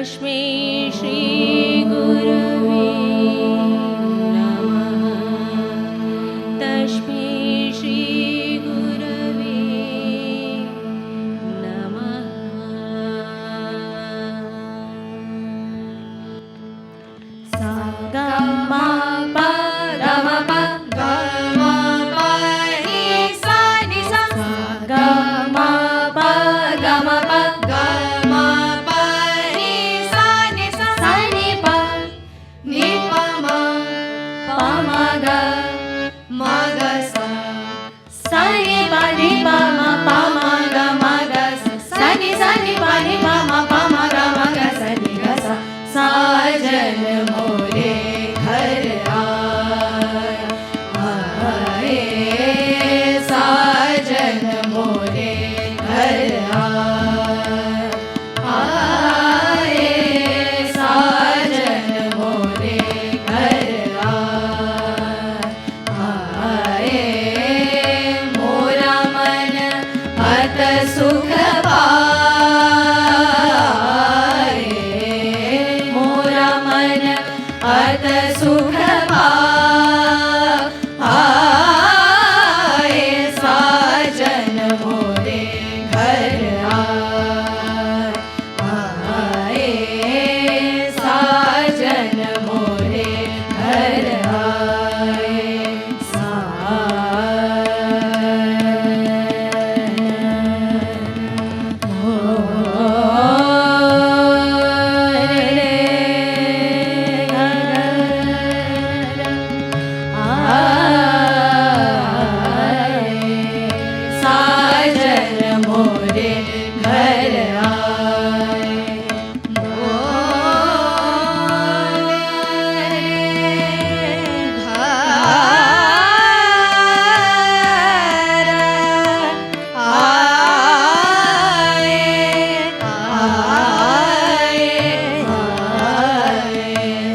तस्मै श्री गुरवे नमः तस्मै श्री गुरवे नमः सा गा मा पा गा मा पा गा मा पा नी सा नी सा गा मा पा गा मा पा गा मा पा नी सा नी सा सा नी पा नी पा मा गा मा गा सा सा नी पा मा मा गा सा नी पा मा गा मा गा सा नी गा सा साजन मोरे घर आए साजन मोरे घर आए साजन मोरे घर आए मोरा मन अत सुख पाए मोरा मन अत सुख पाए साजन मोरे घर आए साजन मोरे घर आए साजन मोरे घर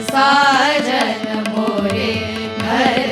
साजन मोरे घर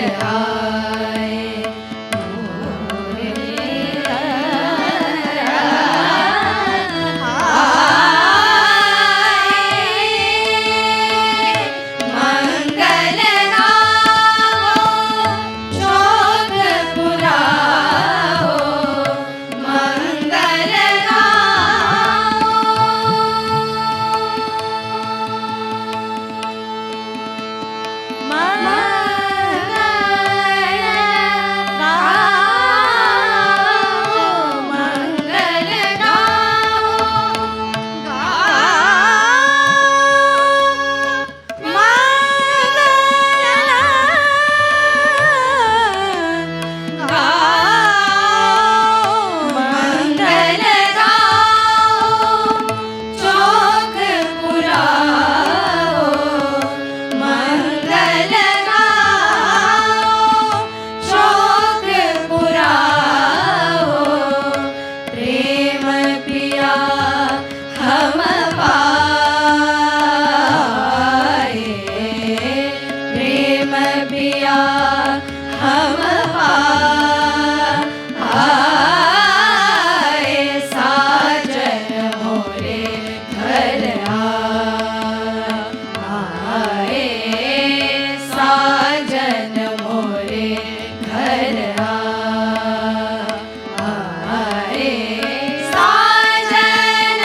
मंगल गाओ शोक पुराओ मंगल पिया हम पाए साजन मोरे घर आए साजन मोरे घर आए साजन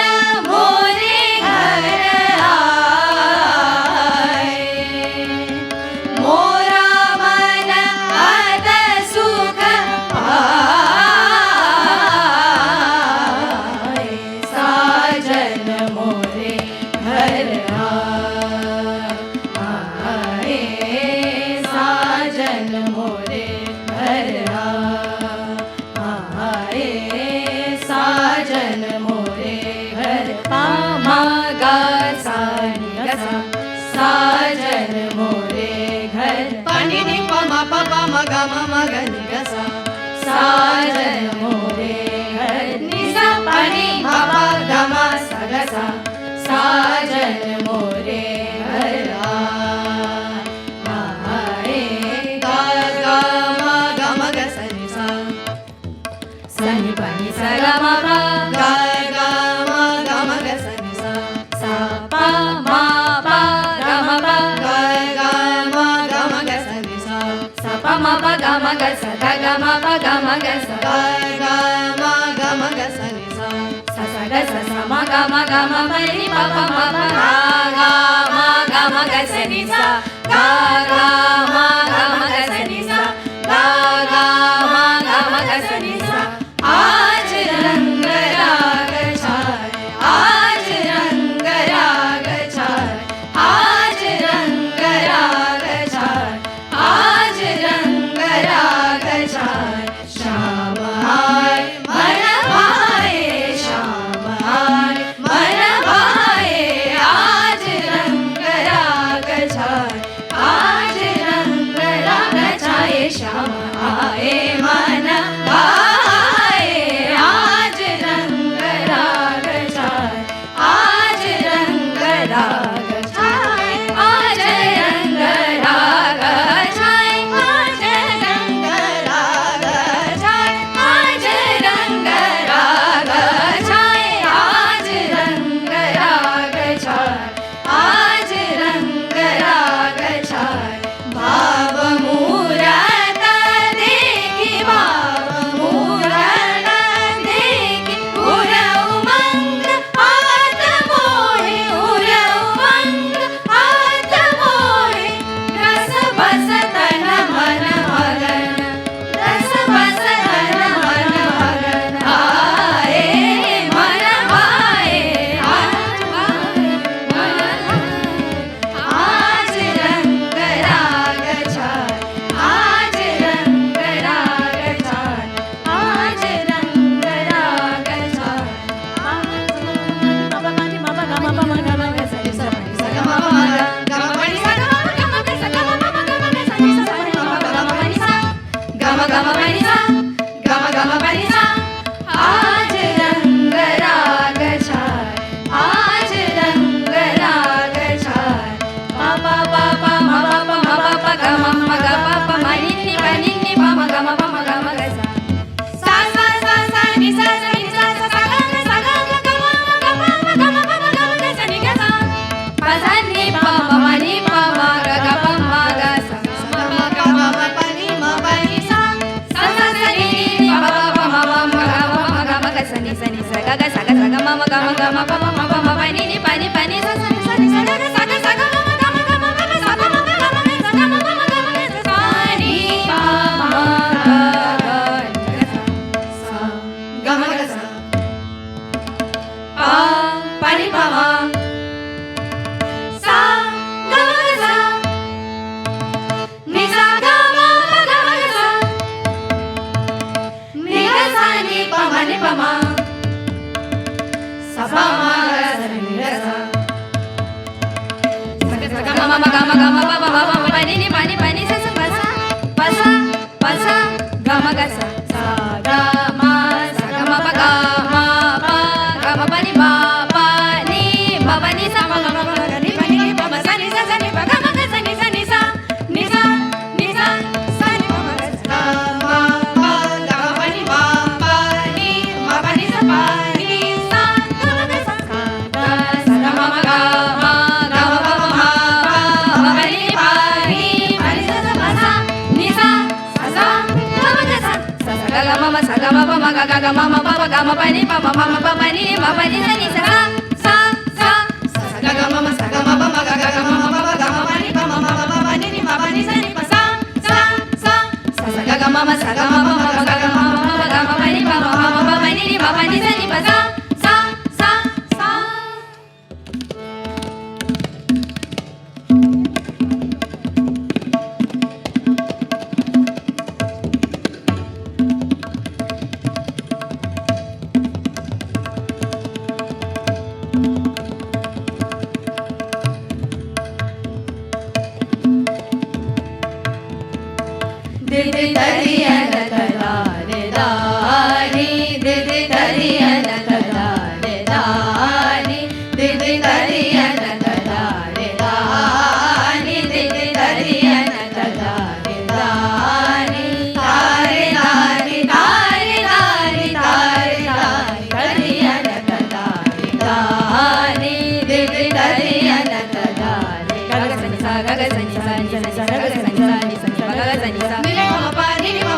मोरे घर आए मोरा मन अत सुख पाए साजन मोरे घर आए साजन मोरे घर आए साजन मोरे घर मा गा सा नी गा सा साजन मोरे घर पानी नी पा मा गा मा गा नी गा सा साजन मोरे घर नी सा पानी मा पा गा मा सा गा सा साजन मोरे घर आए गा गा मा गा सा नी सा सा नी पा नी सा गा मा पा गा गा मा गा मा गा सा नी सा सा पा ग सा गा गा मा गा मा ग सा नि सा सा सा ग सा सा मा गा मा प नि प प मा प गा गा मा ग सा नि सा गा गा मा ग सा नि सा गा गा मा ग सा नि सा आज रंग राग छाय आज रंग राग छाय आज रंग राग छाय आज रंग राग छाय श्याम आय मन भाए श्याम आय मन भाए आज रंग राग छाय आज रंग राग छाय श्याम आए मन भाए आज रंग राग छाय आज रंग राग छाय आज रंग राग छाय आज रंग राग छाय आज रंग राग छाय आज रंग राग छाय आज रंग राग छाय भाव मूरत देखी भाव मूरत देखी उर उमंग हात मोहे उर उमंग हात मोहे रस बस तन मन मगन रस बस तन मन मगन आए मन भाए आज रंग राग छाय आज रंग राग छाय आज रंग राग छाय आज रंग राग छाय आज रंग राग छाय मा पा पा पा मा पा पा मा पा पा ग मा मा ग पा पा मा नि नि पा मा ग मा पा मा ग मा ग सा सा सा सा नि सा सा नि सा सा सा ग ग सा ग ग ग मा ग मा ग मा ग ग सा नि ग सा पा सा नि पा मा नि पा मा ग ग पा मा ग सा मा मा ग मा पा नि सा सा सा सा नि नि पा पा मा मा ग मा ग सा नि सा ग ग सा ग मा मा ग मा पा मा पा नि नि पा नि सा सा सा नि सा ग ग सा ग सा ग मा ग मा ग सा पा मा ग मा ग सा ग मा ग मा ग सा नि पा मा ग सा ग मा ग सा पा नि पा मा सा ग मा ग सा नि सा ग मा पा ग मा ग सा नि ग सा नि पा मा सा पा मा ग सा नि ग सा सा ग सा ग मा मा ग मा ग मा पा मा पा मा नि नि पा नि सा सा पा सा ग मा ग सा सा ग मा पा ग मा पा ग मा पा नि मा पा नि सा मा ग मा पा ग नि पा नि पा मा सा नि सा सा नि पा ग मा ग सा नि सा नि सा नि सा नि सा सा नि पा मा ग सा मा पा ग मा पा नि मा पा नि मा पा नि सा पा नि सा ग मा ग सा ग सा ग मा मा ग मा ग मा पा मा पा मा पा नि पा नि सा सा पा सा नि सा सा सा ग मा ग सा सा सा ग ग मा मा सा ग मा पा मा ग ग ग मा मा पा ग मा पा नि पा मा मा पा मा नि मा पा नि सा नि सा सा सा सा सा ग ग मा मा सा ग मा पा मा ग ग ग मा मा पा ग मा पा नि पा मा मा पा मा नि मा पा नि सा नि पा सा सा सा सा सा ग ग मा मा सा ग मा पा मा ग ग ग मा मा पा ग मा पा नि पा मा मा पा मा नि मा पा नि सा नि पा सा सा सा सा दिदि तरियन तलारे दानी दिदि तरियन तलारे दानी दिदि तरियन तलारे दानी दिदि तरियन तलारे दानी तारे नारी तारे नारी तारे नारी तरियन तलारे दानी दिदि तरियन तलारे गग सनि सा गग सनि सा नि सा गग सनि सा नि सा गग सनि सा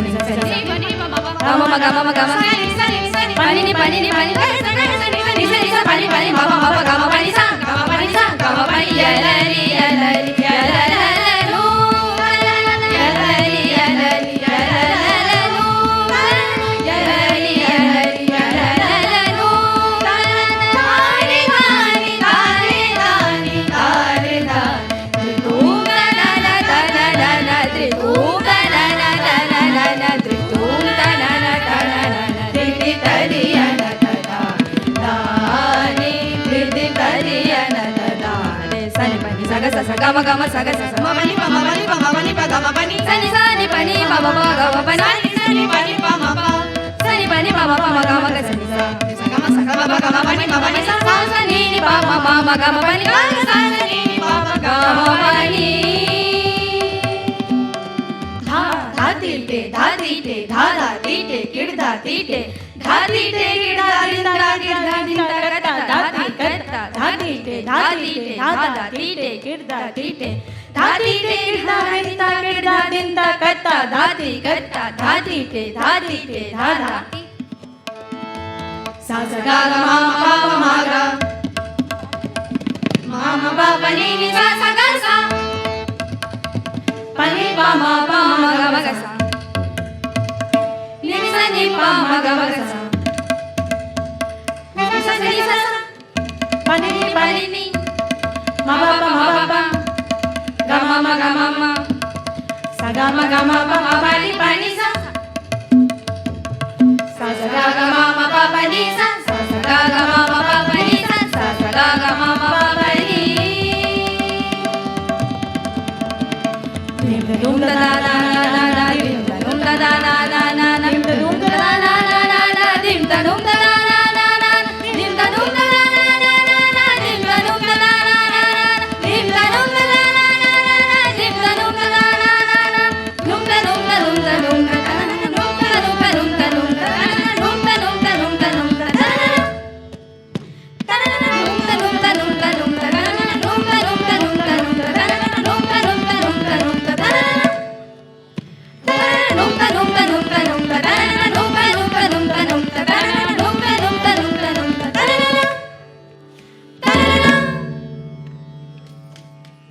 pani sa ni ga ma ga ma ga ma pani ni pani ni pani ni sa ni sa pani pani ma ma ga ma pani sa ga ma pani ya la ri ya la ri ya la la la lu ya la ri ya la ri ya la la la lu ya la ri ya la ri ya la la la lu tare tare tare tare tare tare tu la la la la la la tri tu la la la la la la la tri tu la la la la la la tri tri tari ya la la la la ni tri tri tari ya la la la re sa ni pa ni sa ga ma sa ma pa ni pa ga ma pa ni sa ni pa ni pa ma ga ma pa ni sa ni pa ni pa ma pa sa ni pa ni pa ma ga ma ga sa ni sa ga ma pa ni sa ni pa ma ga ma pa ni sa ni pa ma ga ma pa ni धा तीटे धा तीटे धा धा तीटे किडधा तीटे धा तीटे किडधा दिंदा किडधा दिंदा करता धा ती करता धा तीटे धा तीटे धा धा तीटे किडधा तीटे धा तीटे किडधा दिंदा किडधा दिंदा करता धा ती करता धा तीटे धा तीटे धा धा सा सा गा गा मा गा मा पा प नि सा सा गा सा pa ni pa ma ga ma ga sa ni sa ni pa ma ga ma ga sa ni sa pa ni ni ma pa ga ma sa ga ma pa ni sa sa ga ma pa ni sa ga ma pa ni sa ga ma pa ni dum da da da